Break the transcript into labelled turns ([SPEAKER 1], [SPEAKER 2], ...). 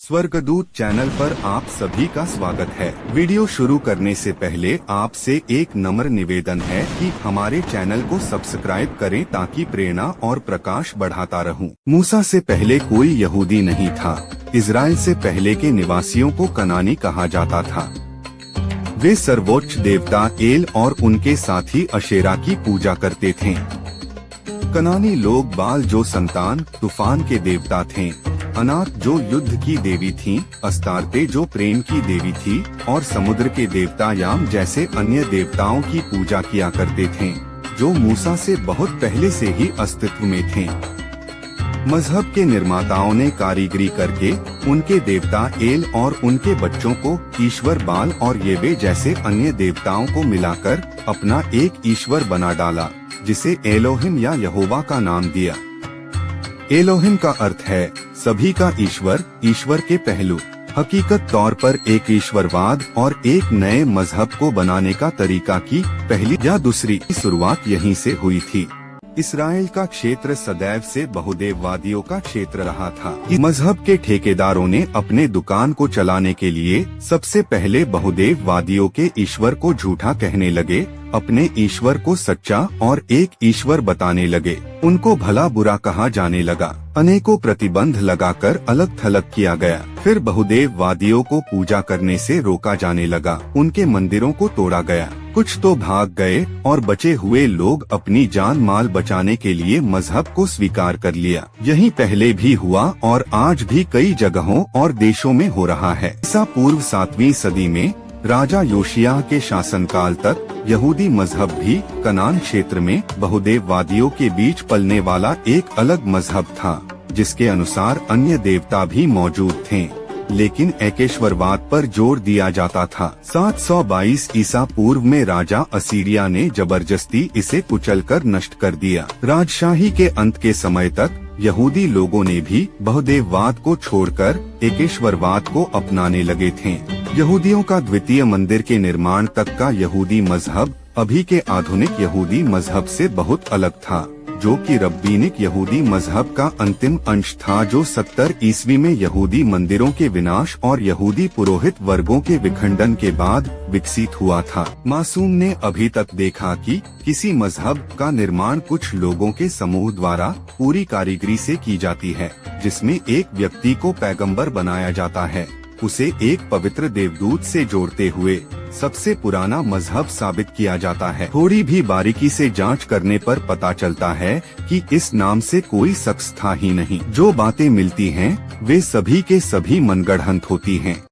[SPEAKER 1] स्वर्गदूत चैनल पर आप सभी का स्वागत है। वीडियो शुरू करने से पहले आपसे एक नम्र निवेदन है कि हमारे चैनल को सब्सक्राइब करें ताकि प्रेरणा और प्रकाश बढ़ाता रहूं। मूसा से पहले कोई यहूदी नहीं था। इजराइल से पहले के निवासियों को कनानी कहा जाता था। वे सर्वोच्च देवता एल और उनके साथी अशेरा की पूजा करते थे। कनानी लोग बाल जो संतान तूफान के देवता थे, अनात जो युद्ध की देवी थीं, अस्तारते जो प्रेम की देवी थी और समुद्र के देवता याम जैसे अन्य देवताओं की पूजा किया करते थे, जो मूसा से बहुत पहले से ही अस्तित्व में थे। मजहब के निर्माताओं ने कारीगरी करके उनके देवता एल और उनके बच्चों को ईश्वर बाल और येवे जैसे अन्य देवताओं को मिलाकर अपना एक ईश्वर बना डाला, जिसे एलोहिम या यहोवा का नाम दिया। एलोहिम का अर्थ है सभी का ईश्वर, ईश्वर के पहलू। हकीकत तौर पर एक ईश्वरवाद और एक नए मजहब को बनाने का तरीका की पहली या दूसरी शुरुआत यहीं से हुई थी। इसराइल का क्षेत्र सदैव से बहुदेववादियों का क्षेत्र रहा था। इस मजहब के ठेकेदारों ने अपने दुकान को चलाने के लिए सबसे पहले बहुदेववादियों के ईश्वर को झूठा कहने लगे, अपने ईश्वर को सच्चा और एक ईश्वर बताने लगे। उनको भला बुरा कहा जाने लगा। अनेकों प्रतिबंध लगाकर अलग थलग किया गया। फिर बहुदेववादियों को पूजा करने से रोका जाने लगा। उनके मंदिरों को तोड़ा गया। कुछ तो भाग गए और बचे हुए लोग अपनी जान माल बचाने के लिए मजहब को स्वीकार कर लिया। यही पहले भी हुआ और आज भी कई जगहों और देशों में हो रहा है। ईसा पूर्व 7वीं सदी में राजा योशिय्याह के शासनकाल तक यहूदी मजहब भी कनान क्षेत्र में बहुदेववादियों के बीच पलने वाला एक अलग मजहब था, जिसके अनुसार अन्य देवता भी मौजूद थे, लेकिन एकेश्वरवाद पर जोर दिया जाता था। 722 ईसा पूर्व में राजा असीरिया ने जबरदस्ती इसे कुचलकर नष्ट कर दिया। राजशाही के अंत के समय तक यहूदी लोगों ने भी बहुदेववाद को छोड़कर एकेश्वरवाद को अपनाने लगे थे। यहूदियों का द्वितीय मंदिर के निर्माण तक का यहूदी मजहब अभी के आधुनिक यहूदी मजहब से बहुत अलग था, जो कि रब्बीनिक यहूदी मजहब का अंतिम अंश था, जो 70 ईस्वी में यहूदी मंदिरों के विनाश और यहूदी पुरोहित वर्गों के विखंडन के बाद विकसित हुआ था। मासूम ने अभी तक देखा कि किसी मजहब का निर्माण कुछ लोगों के समूह द्वारा पूरी कारीगरी से की जाती है, जिसमें एक व्यक्ति को पैगंबर बनाया जाता है, उसे एक पवित्र देवदूत से जोड़ते हुए सबसे पुराना मजहब साबित किया जाता है। थोड़ी भी बारीकी से जांच करने पर पता चलता है कि इस नाम से कोई शख्स था ही नहीं। जो बातें मिलती हैं, वे सभी के सभी मनगढ़ंत होती हैं।